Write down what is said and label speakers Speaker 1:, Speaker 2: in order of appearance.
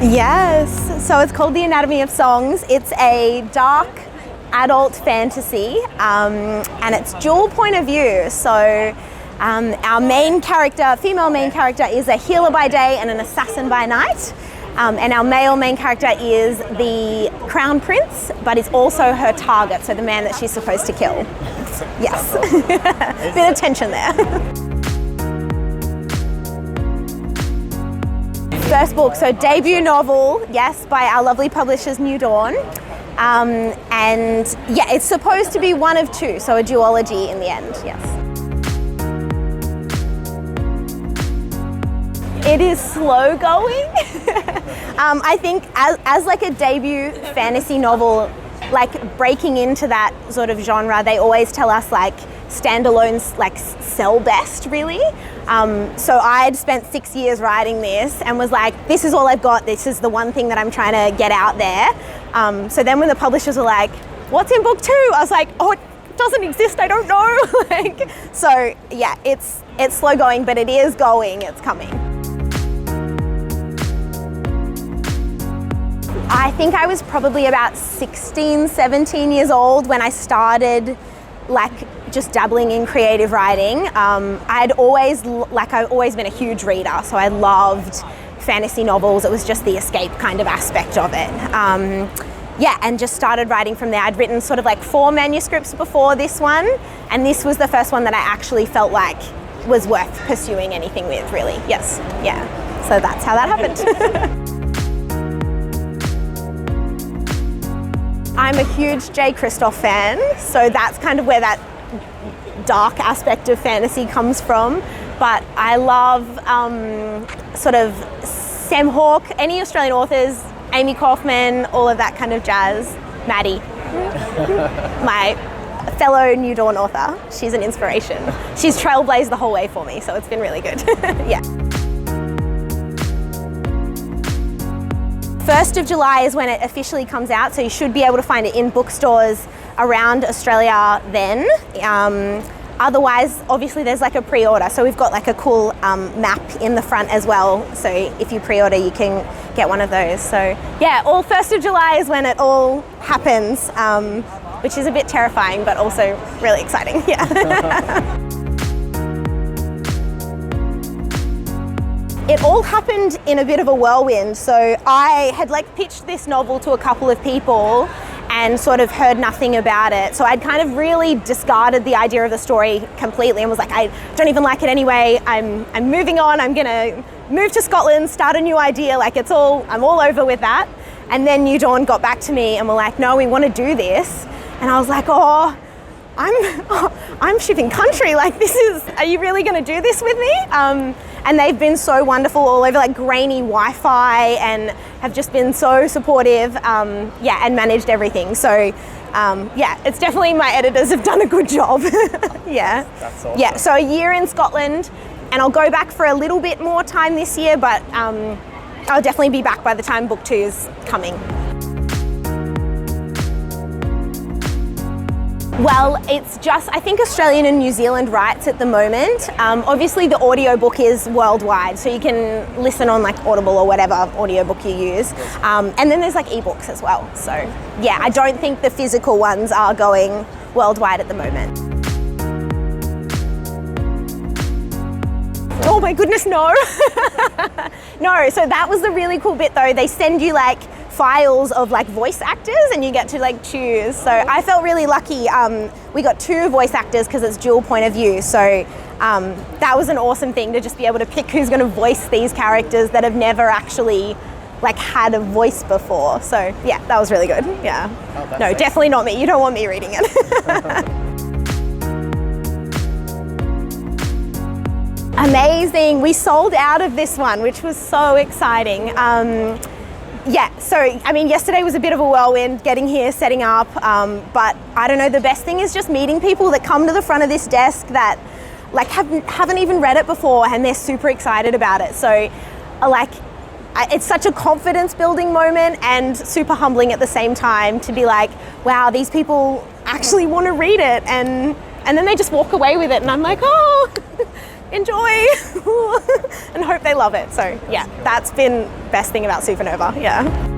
Speaker 1: Yes, so it's called The Anatomy of Songs. It's a dark adult fantasy, and it's dual point of view. So our main character, female main character, is a healer by day and an assassin by night. And our male main character is the crown prince, but is also her target, so the man that she's supposed to kill. Yes, bit of tension there. First book, so debut novel, yes, by our lovely publishers New Dawn. And yeah, it's supposed to be one of two, so a duology in the end, yes. It is slow going. I think as like a debut fantasy novel, like breaking into that sort of genre, they always tell us like standalones like sell best, really. So I'd spent 6 years writing this and was like, this is all I've got. This is the one thing that I'm trying to get out there. So then when the publishers were like, what's in book 2? I was like, oh, it doesn't exist. I don't know. So yeah, it's slow going, but it is going. It's coming. I think I was probably about 16, 17 years old when I started like just dabbling in creative writing. I've always been a huge reader, so I loved fantasy novels. It was just the escape kind of aspect of it. Yeah, and just started writing from there. I'd written sort of like 4 manuscripts before this one, and this was the first one that I actually felt like was worth pursuing anything with, really. Yes, yeah. So that's how that happened. I'm a huge J. Kristoff fan, so that's kind of where that dark aspect of fantasy comes from. But I love sort of Sam Hawke, any Australian authors, Amy Kaufman, all of that kind of jazz. Maddie, my fellow New Dawn author, she's an inspiration. She's trailblazed the whole way for me, so it's been really good. Yeah. 1st of July is when it officially comes out, so you should be able to find it in bookstores around Australia then. Otherwise, obviously there's like a pre-order, so we've got like a cool map in the front as well, so if you pre-order you can get one of those. So yeah, 1st of July is when it all happens, which is a bit terrifying but also really exciting. Yeah. It all happened in a bit of a whirlwind. So I had like pitched this novel to a couple of people and sort of heard nothing about it. So I'd kind of really discarded the idea of the story completely and was like, I don't even like it anyway. I'm moving on. I'm gonna move to Scotland, start a new idea. Like I'm all over with that. And then New Dawn got back to me and were like, no, we want to do this. And I was like, I'm shipping country. Like are you really going to do this with me? And they've been so wonderful all over, like grainy Wi-Fi, and have just been so supportive, yeah, and managed everything. So yeah, it's definitely, my editors have done a good job. Yeah. That's awesome. Yeah, so a year in Scotland, and I'll go back for a little bit more time this year, but I'll definitely be back by the time book 2 is coming. Well, it's just, I think, Australian and New Zealand rights at the moment. Obviously the audiobook is worldwide, so you can listen on like Audible or whatever audiobook you use. And then there's like ebooks as well. So yeah, I don't think the physical ones are going worldwide at the moment. Oh my goodness, no. No, so that was the really cool bit though. They send you like files of like voice actors and you get to like choose. So I felt really lucky. We got 2 voice actors because it's dual point of view. So that was an awesome thing to just be able to pick who's going to voice these characters that have never actually like had a voice before. So yeah, that was really good. Yeah. Oh, no, definitely not me. You don't want me reading it. Amazing. We sold out of this one, which was so exciting. Yeah, so I mean, yesterday was a bit of a whirlwind getting here, setting up, but I don't know, the best thing is just meeting people that come to the front of this desk that like haven't even read it before and they're super excited about it. So like, it's such a confidence building moment and super humbling at the same time to be like, wow, these people actually want to read it, and then they just walk away with it and I'm like, oh, enjoy and hope they love it. So yeah, that's been best thing about Supernova, yeah.